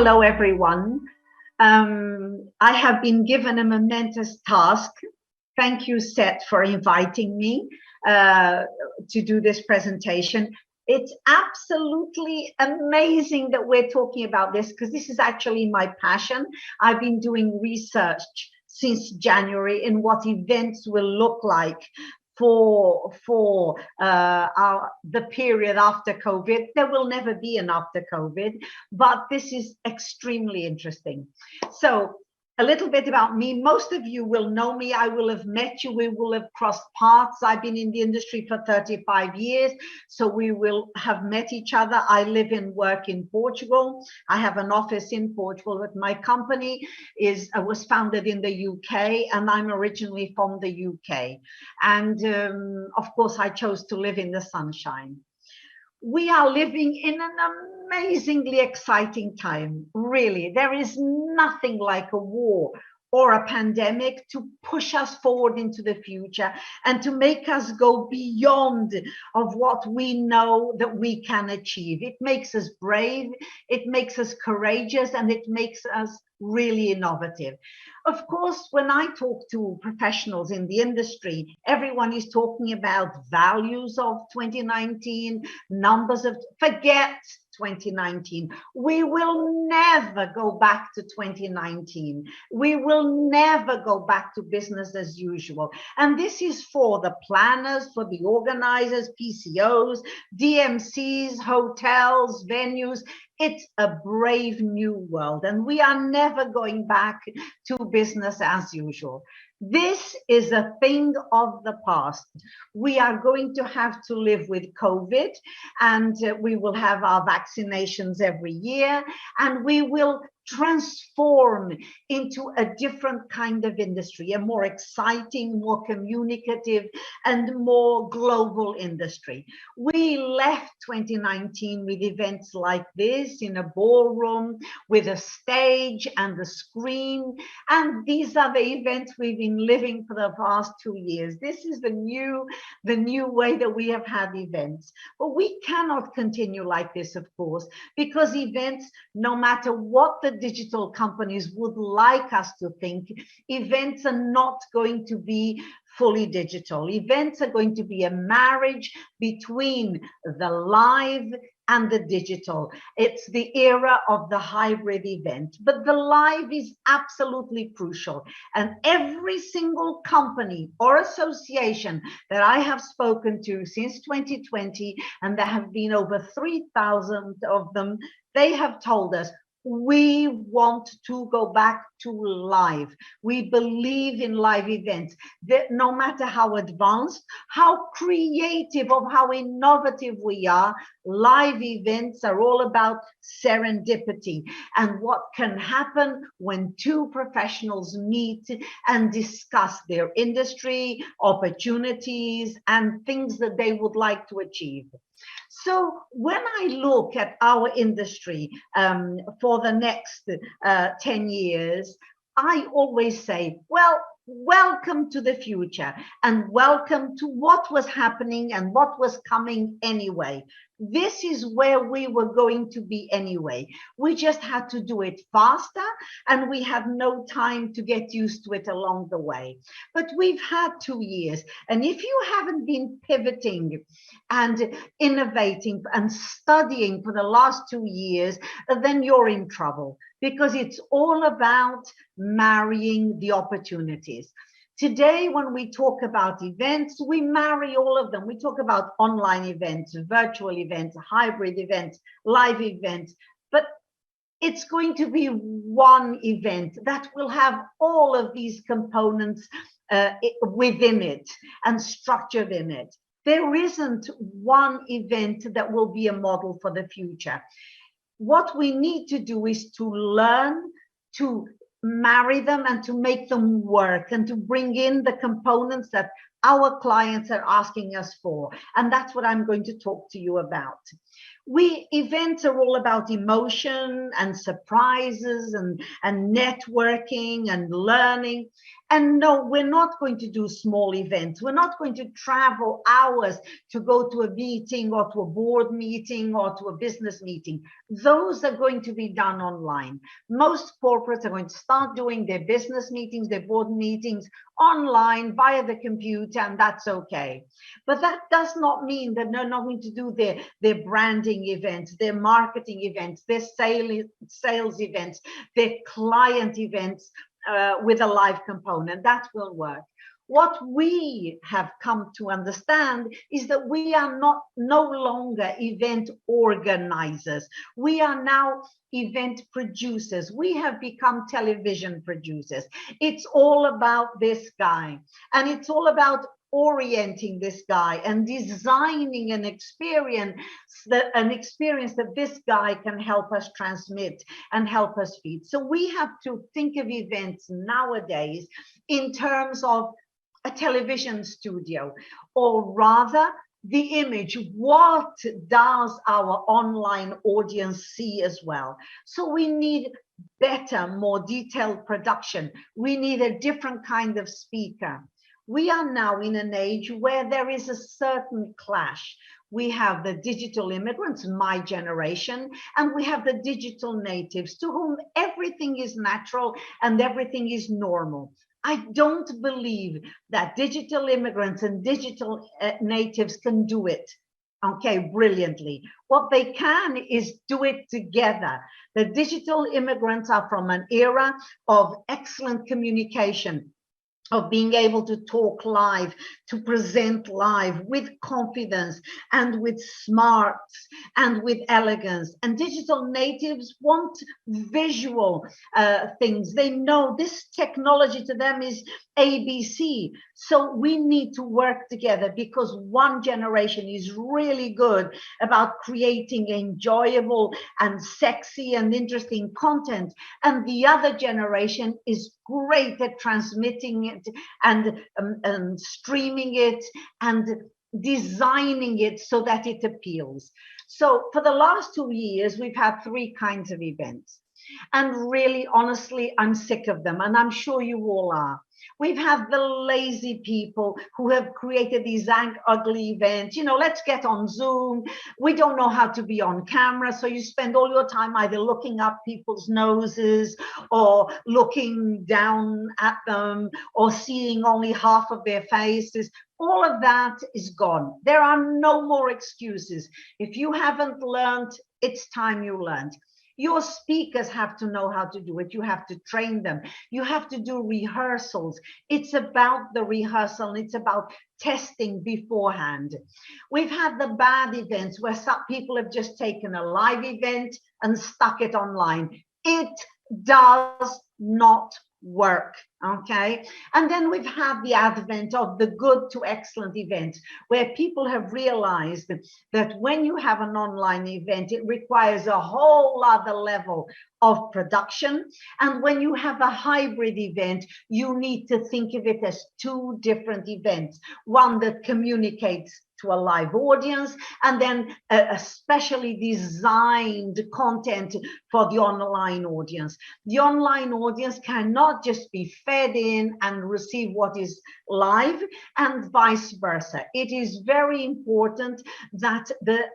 Hello, everyone. I have been given a momentous task. Thank you, SETE, for inviting me to do this presentation. It's absolutely amazing that we're talking about this because this is actually my passion. I've been doing research since January in what events will look like for the period after COVID. There will never be an after COVID, but this is extremely interesting. So a little bit about me. Most of you will know me. I will have met you. We will have crossed paths. I've been in the industry for 35 years, so we will have met each other. I live and work in Portugal. I have an office in Portugal, but my company was founded in the UK, and I'm originally from the UK. And of course, I chose to live in the sunshine. We are living in an amazingly exciting time, really. There is nothing like a war or a pandemic to push us forward into the future and to make us go beyond of what we know that we can achieve. It makes us brave, it makes us courageous, and it makes us really innovative. Of course, when I talk to professionals in the industry, everyone is talking about values of 2019, numbers of, forget 2019. We will never go back to 2019. We will never go back to business as usual. And this is for the planners, for the organizers, PCOs, DMCs, hotels, venues. It's a brave new world, and we are never going back to business as usual. This is a thing of the past. We are going to have to live with COVID, and we will have our vaccinations every year, and we will transform into a different kind of industry, a more exciting, more communicative, and more global industry. We left 2019 with events like this in a ballroom with a stage and a screen, and these are the events we've been living for the past 2 years. This is the new way that we have had events. But we cannot continue like this, of course, because events, no matter what the digital companies would like us to think, events are not going to be fully digital. Events are going to be a marriage between the live and the digital. It's the era of the hybrid event, but the live is absolutely crucial. And every single company or association that I have spoken to since 2020, and there have been over 3,000 of them, they have told us, we want to go back to live. We believe in live events, that no matter how advanced, how creative, or how innovative we are, live events are all about serendipity and what can happen when two professionals meet and discuss their industry, opportunities, and things that they would like to achieve. So when I look at our industry for the next 10 years, I always say, well, welcome to the future and welcome to what was happening and what was coming anyway. This is where we were going to be anyway. We just had to do it faster, and we had no time to get used to it along the way. But we've had 2 years, and if you haven't been pivoting and innovating and studying for the last 2 years, then you're in trouble, because it's all about marrying the opportunities. Today, when we talk about events, we marry all of them. We talk about online events, virtual events, hybrid events, live events, but it's going to be one event that will have all of these components within it and structured in it. There isn't one event that will be a model for the future. What we need to do is to learn to marry them and to make them work and to bring in the components that our clients are asking us for. And that's what I'm going to talk to you about. Events are all about emotion and surprises and networking and learning. And no, we're not going to do small events. We're not going to travel hours to go to a meeting or to a board meeting or to a business meeting. Those are going to be done online. Most corporates are going to start doing their business meetings, their board meetings online via the computer, and that's okay. But that does not mean that they're not going to do their branding events, their marketing events, their sales events, their client events, with a live component. That will work. What we have come to understand is that we are no longer event organizers. We are now event producers. We have become television producers. It's all about this guy, and it's all about orienting this guy and designing an experience that this guy can help us transmit and help us feed. So we have to think of events nowadays in terms of a television studio, or rather the image. What does our online audience see as well? So we need better, more detailed production. We need a different kind of speaker. We are now in an age where there is a certain clash. We have the digital immigrants, my generation, and we have the digital natives, to whom everything is natural and everything is normal. I don't believe that digital immigrants and digital natives can do it, okay, brilliantly. What they can is do it together. The digital immigrants are from an era of excellent communication, of being able to talk live, to present live with confidence and with smarts and with elegance. And digital natives want visual things. They know this technology to them is ABC. So we need to work together, because one generation is really good about creating enjoyable and sexy and interesting content, and the other generation is great at transmitting it and streaming it and designing it so that it appeals. So for the last 2 years, we've had 3 kinds of events. And really, honestly, I'm sick of them, and I'm sure you all are. We've had the lazy people who have created these ugly events. You know, let's get on Zoom. We don't know how to be on camera, so you spend all your time either looking up people's noses or looking down at them or seeing only half of their faces. All of that is gone. There are no more excuses. If you haven't learned, it's time you learned. Your speakers have to know how to do it. You have to train them. You have to do rehearsals. It's about the rehearsal, and it's about testing beforehand. We've had the bad events where some people have just taken a live event and stuck it online. It does not work, okay? And then we've had the advent of the good to excellent event, where people have realized that when you have an online event, it requires a whole other level of production. And when you have a hybrid event, you need to think of it as 2 different events, one that communicates to a live audience, and then a specially designed content for the online audience. The online audience cannot just be fed in and receive what is live, and vice versa. It is very important that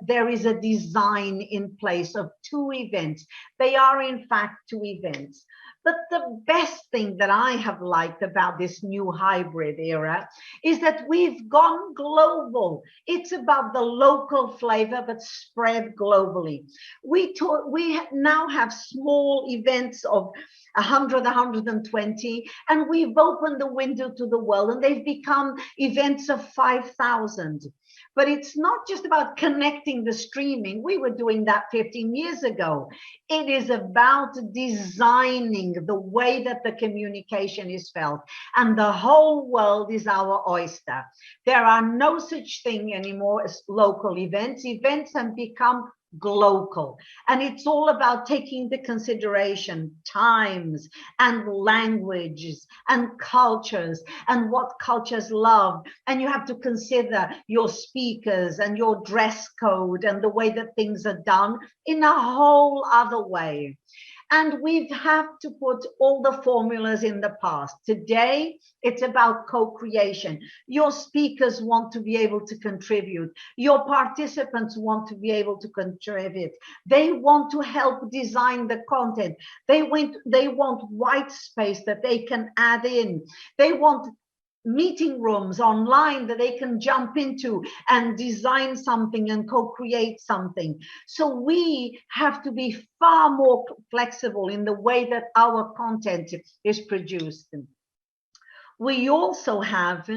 there is a design in place of 2 events. They are in fact 2 events. But the best thing that I have liked about this new hybrid era is that we've gone global. It's about the local flavor, but spread globally. We now have small events of 100, 120, and we've opened the window to the world, and they've become events of 5,000. But it's not just about connecting the streaming. We were doing that 15 years ago. It is about designing the way that the communication is felt. And the whole world is our oyster. There are no such thing anymore as local events. Events have become global. And it's all about taking into consideration times and languages and cultures and what cultures love. And you have to consider your speakers and your dress code and the way that things are done in a whole other way. And we have to put all the formulas in the past. Today, it's about co-creation. Your speakers want to be able to contribute. Your participants want to be able to contribute. They want to help design the content. They want white space that they can add in. They want meeting rooms online that they can jump into and design something and co-create something. So we have to be far more flexible in the way that our content is produced. We also have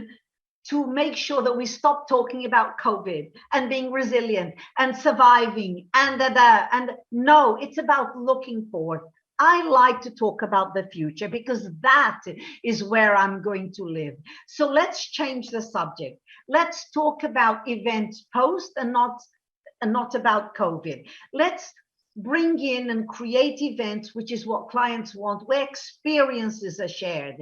to make sure that we stop talking about COVID and being resilient and surviving and no, it's about looking forward. I like to talk about the future because that is where I'm going to live. So let's change the subject. Let's talk about events post and not about COVID. Let's bring in and create events, which is what clients want, where experiences are shared.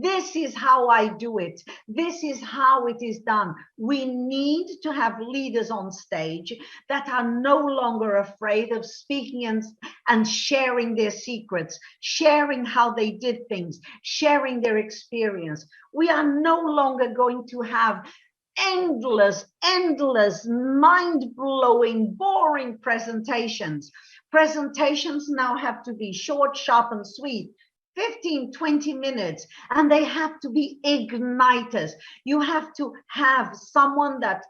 This is how I do it. This is how it is done. We need to have leaders on stage that are no longer afraid of speaking and sharing their secrets, sharing how they did things, sharing their experience. We are no longer going to have endless, mind-blowing, boring presentations. Presentations now have to be short, sharp, and sweet. 15, 20 minutes, and they have to be igniters. You have to have someone that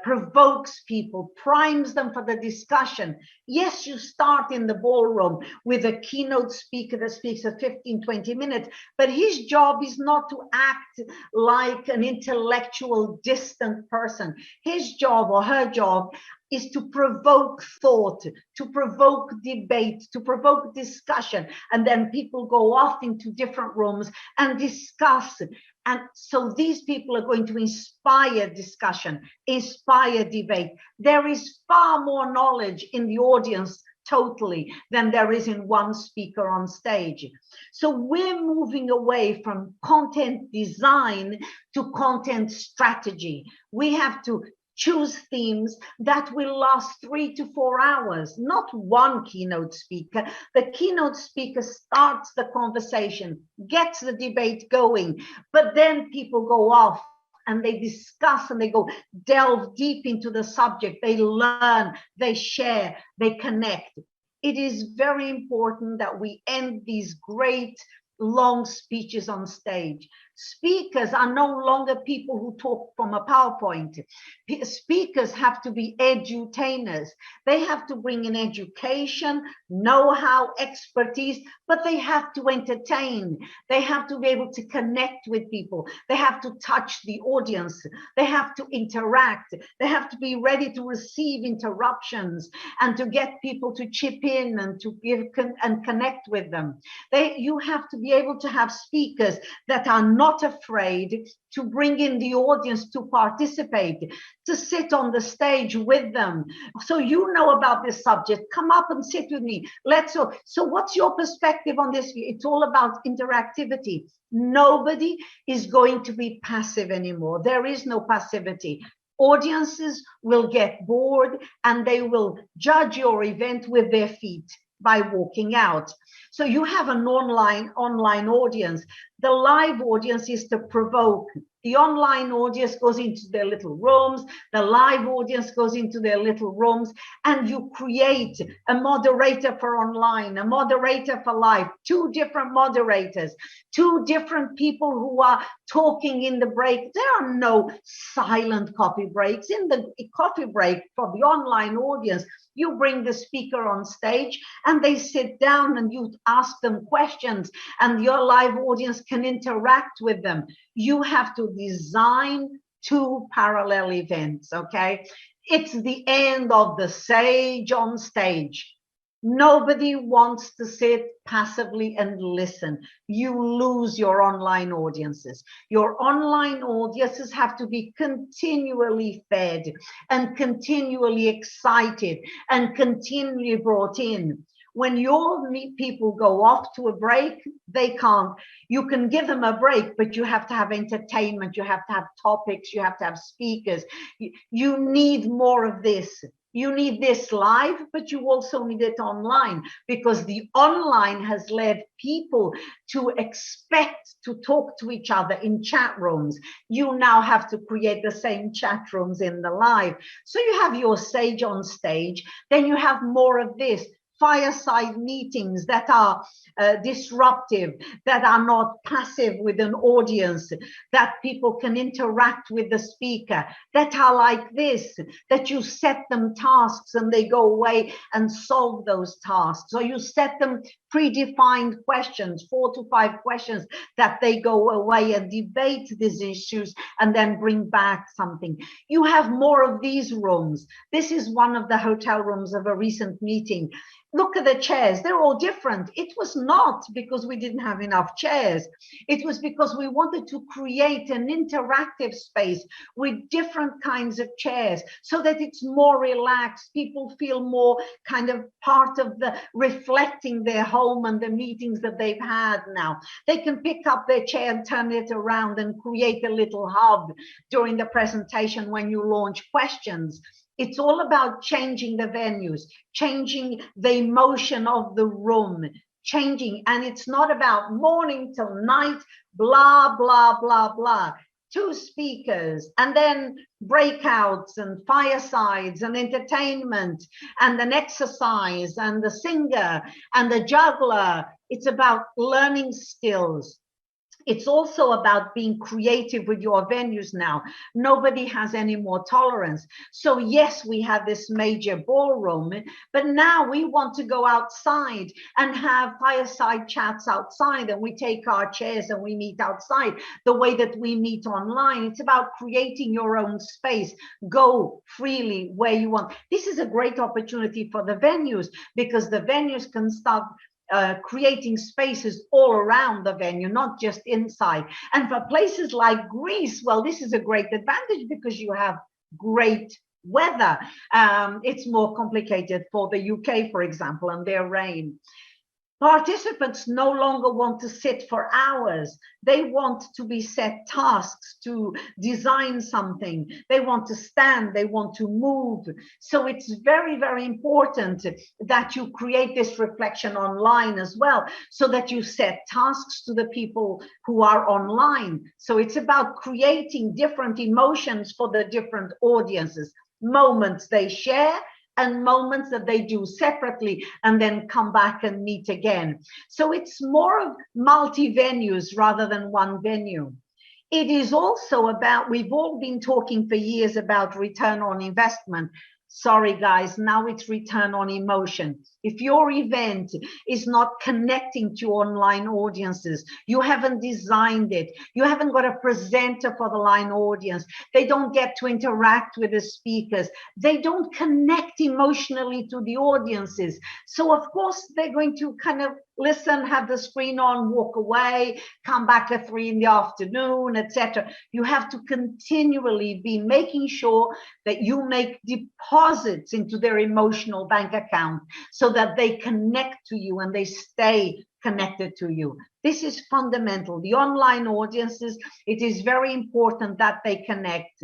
provokes people, primes them for the discussion. Yes, you start in the ballroom with a keynote speaker that speaks for 15, 20 minutes, but his job is not to act like an intellectual, distant person. His job or her job is to provoke thought, to provoke debate, to provoke discussion, and then people go off into different rooms and discuss. And so these people are going to inspire discussion, inspire debate. There is far more knowledge in the audience totally than there is in one speaker on stage. So we're moving away from content design to content strategy. We have to choose themes that will last 3 to 4 hours, not one keynote speaker. The keynote speaker starts the conversation, gets the debate going, but then people go off and they discuss and they go delve deep into the subject. They learn, they share, they connect. It is very important that we end these great long speeches on stage. Speakers are no longer people who talk from a PowerPoint. Speakers have to be edutainers. They have to bring in education, know-how, expertise, but they have to entertain. They have to be able to connect with people. They have to touch the audience. They have to interact. They have to be ready to receive interruptions and to get people to chip in and to give and connect with them. You have to be able to have speakers that are not afraid to bring in the audience to participate, to sit on the stage with them. So you know about this subject, come up and sit with me. So what's your perspective on this? It's all about interactivity. Nobody is going to be passive anymore. There is no passivity. Audiences will get bored and they will judge your event with their feet by walking out. So you have an online audience. The live audience is to provoke. The online audience goes into their little rooms. The live audience goes into their little rooms, and you create a moderator for online, a moderator for live, 2 different moderators, 2 different people who are talking in the break. There are no silent coffee breaks. In the coffee break for the online audience, you bring the speaker on stage and they sit down and you ask them questions and your live audience can interact with them. You have to design 2 parallel events, okay? It's the end of the sage on stage. Nobody wants to sit passively and listen. You lose your online audiences. Your online audiences have to be continually fed and continually excited and continually brought in. When your people go off to a break, they can't. You can give them a break, but you have to have entertainment. You have to have topics. You have to have speakers. You need more of this. You need this live, but you also need it online, because the online has led people to expect to talk to each other in chat rooms. You now have to create the same chat rooms in the live. So you have your sage on stage, then you have more of this. Fireside meetings that are disruptive, that are not passive with an audience, that people can interact with the speaker, that are like this, that you set them tasks and they go away and solve those tasks, or you set them predefined questions, 4 to 5 questions, that they go away and debate these issues and then bring back something. You have more of these rooms. This is one of the hotel rooms of a recent meeting. Look at the chairs, they're all different. It was not because we didn't have enough chairs. It was because we wanted to create an interactive space with different kinds of chairs so that it's more relaxed. People feel more kind of part of the reflecting their home and the meetings that they've had now. They can pick up their chair and turn it around and create a little hub during the presentation when you launch questions. It's all about changing the venues, changing the emotion of the room, changing. And it's not about morning till night, blah, blah, blah, blah. 2 speakers and then breakouts and firesides and entertainment and an exercise and the singer and the juggler. It's about learning skills. It's also about being creative with your venues now. Nobody has any more tolerance. So yes, we have this major ballroom, but now we want to go outside and have fireside chats outside, and we take our chairs and we meet outside the way that we meet online. It's about creating your own space. Go freely where you want. This is a great opportunity for the venues, because the venues can start creating spaces all around the venue, not just inside. And for places like Greece, well, this is a great advantage because you have great weather. It's more complicated for the UK, for example, and their rain. Participants no longer want to sit for hours. They want to be set tasks to design something. They want to stand, they want to move. So it's very, very important that you create this reflection online as well, so that you set tasks to the people who are online. So it's about creating different emotions for the different audiences, moments they share, and moments that they do separately and then come back and meet again. So it's more of multi-venues rather than one venue. It is also about, we've all been talking for years about return on investment. Sorry, guys, now it's return on emotion. If your event is not connecting to online audiences, you haven't designed it, you haven't got a presenter for the line audience, they don't get to interact with the speakers, they don't connect emotionally to the audiences. So of course they're going to kind of listen, have the screen on, walk away, come back at 3 in the afternoon, etc. You have to continually be making sure that you make deposits into their emotional bank account so that they connect to you and they stay connected to you. This is fundamental. The online audiences, it is very important that they connect.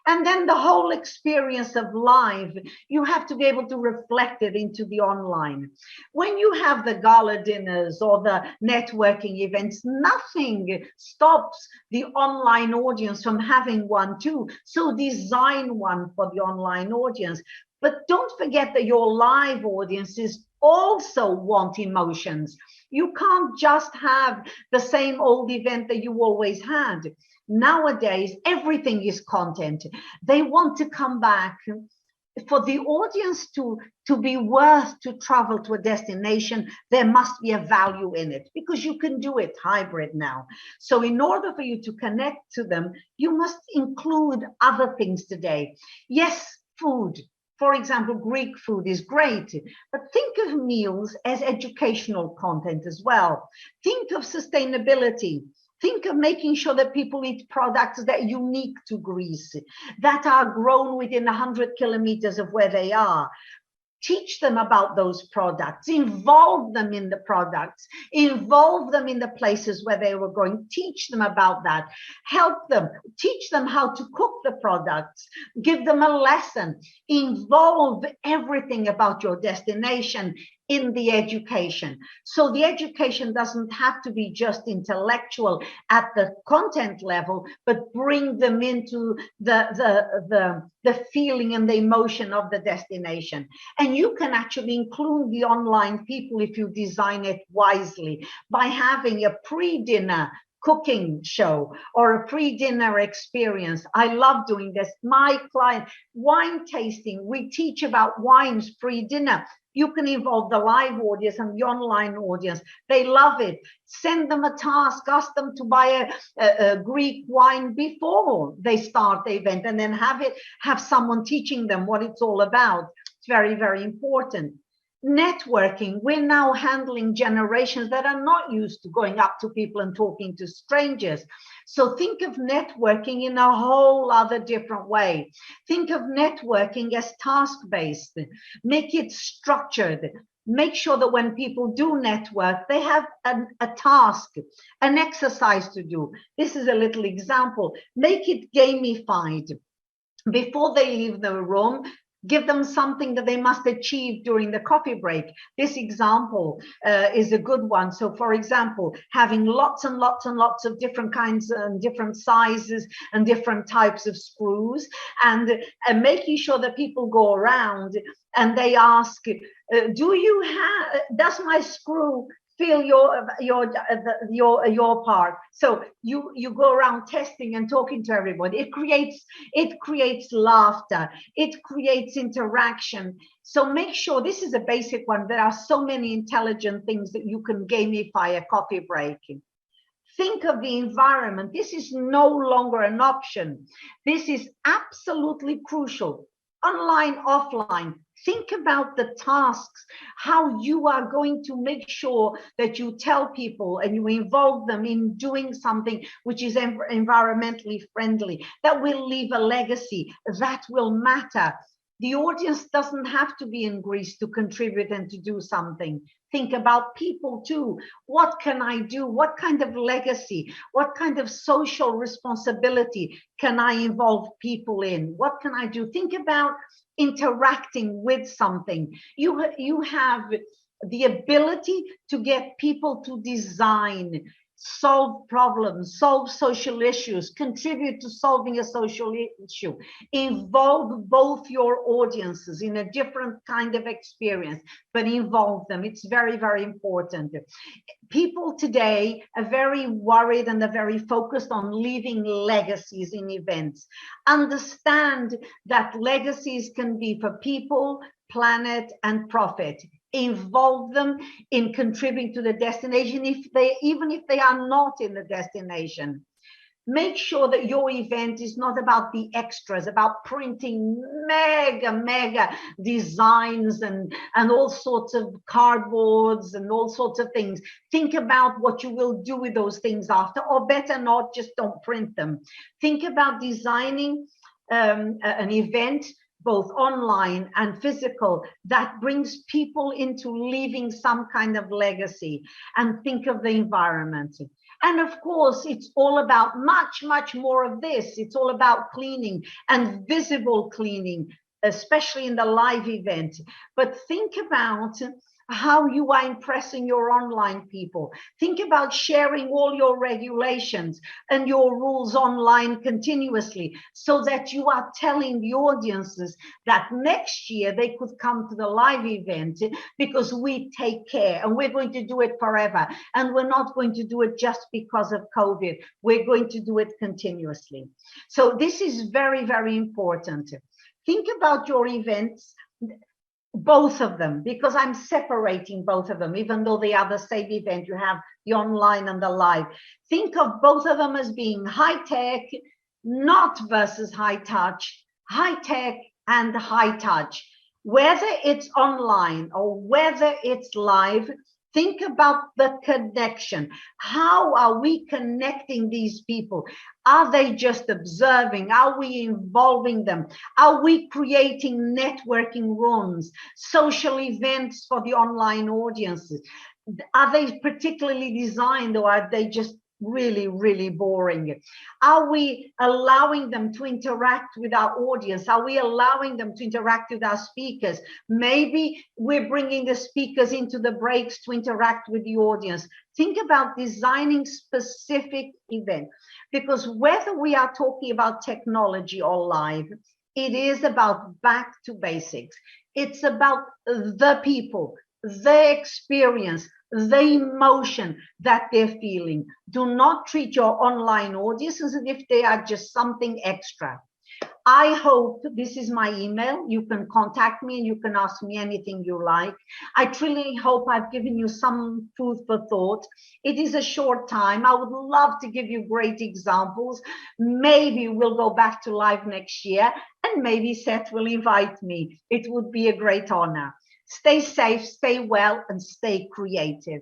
And then the whole experience of live, you have to be able to reflect it into the online. When you have the gala dinners or the networking events, nothing stops the online audience from having one too. So design one for the online audience. But don't forget that your live audiences also want emotions. You can't just have the same old event that you always had. Nowadays, everything is content. They want to come back. For the audience to be worth to travel to a destination, there must be a value in it, because you can do it hybrid now. So in order for you to connect to them, you must include other things today. Yes, food. For example, Greek food is great, but think of meals as educational content as well. Think of sustainability. Think of making sure that people eat products that are unique to Greece, that are grown within 100 kilometers of where they are. Teach them about those products, involve them in the products, involve them in the places where they were going, teach them about that, help them, teach them how to cook the products, give them a lesson, involve everything about your destination in the education. So the education doesn't have to be just intellectual at the content level, but bring them into the feeling and the emotion of the destination. And you can actually include the online people if you design it wisely by having a pre-dinner cooking show or a pre-dinner experience. I love doing this. My client, wine tasting, we teach about wines pre-dinner. You can involve the live audience and the online audience. They love it. Send them a task, ask them to buy a Greek wine before they start the event, and then have someone teaching them what it's all about. It's very, very important. Networking, we're now handling generations that are not used to going up to people and talking to strangers. So think of networking in a whole other different way. Think of networking as task-based. Make it structured. Make sure that when people do network, they have a task, an exercise to do. This is a little example. Make it gamified. Before they leave the room, give them something that they must achieve during the coffee break. This example is a good one. So for example, having lots and lots and lots of different kinds and different sizes and different types of screws, and making sure that people go around and they ask, does my screw feel your part? So you go around testing and talking to everybody. It creates laughter. It creates interaction. So make sure, this is a basic one. There are so many intelligent things that you can gamify a coffee break. Think of the environment. This is no longer an option. This is absolutely crucial. Online, offline. Think about the tasks, how you are going to make sure that you tell people and you involve them in doing something which is environmentally friendly, that will leave a legacy, that will matter. The audience doesn't have to be in Greece to contribute and to do something. Think about people too. What can I do? What kind of legacy? What kind of social responsibility can I involve people in? What can I do? Think about interacting with something. You have the ability to get people to design, solve problems, solve social issues, contribute to solving a social issue, involve both your audiences in a different kind of experience, but involve them. It's very, very important. People today are very worried and they're very focused on leaving legacies in events. Understand that legacies can be for people, planet, and profit. Involve them in contributing to the destination, even if they are not in the destination. Make sure that your event is not about the extras, about printing mega designs and all sorts of cardboards and all sorts of things. Think about what you will do with those things after, or better not, just don't print them. Think about designing an event, both online and physical, that brings people into leaving some kind of legacy. And think of the environment. And of course, it's all about much more of this. It's all about cleaning and visible cleaning, especially in the live event. But think about how you are impressing your online people. Think about sharing all your regulations and your rules online continuously, so that you are telling the audiences that next year they could come to the live event because we take care and we're going to do it forever. And we're not going to do it just because of COVID. We're going to do it continuously. So this is very, very important. Think about your events, both of them, because I'm separating both of them, even though they are the same event. You have the online and the live. Think of both of them as being high tech, not versus high touch, high tech and high touch. Whether it's online or whether it's live, think about the connection. How are we connecting these people? Are they just observing? Are we involving them? Are we creating networking rooms, social events for the online audiences? Are they particularly designed, or are they just really, really boring? Are we allowing them to interact with our audience? Are we allowing them to interact with our speakers? Maybe we're bringing the speakers into the breaks to interact with the audience. Think about designing specific events, because whether we are talking about technology or live, it is about back to basics. It's about the people, the experience, the emotion that they're feeling. Do not treat your online audience as if they are just something extra. I hope, this is my email, you can contact me and you can ask me anything you like. I truly hope I've given you some food for thought. It is a short time. I would love to give you great examples. Maybe we'll go back to live next year, and maybe SETE will invite me. It would be a great honor. Stay safe, stay well, and stay creative.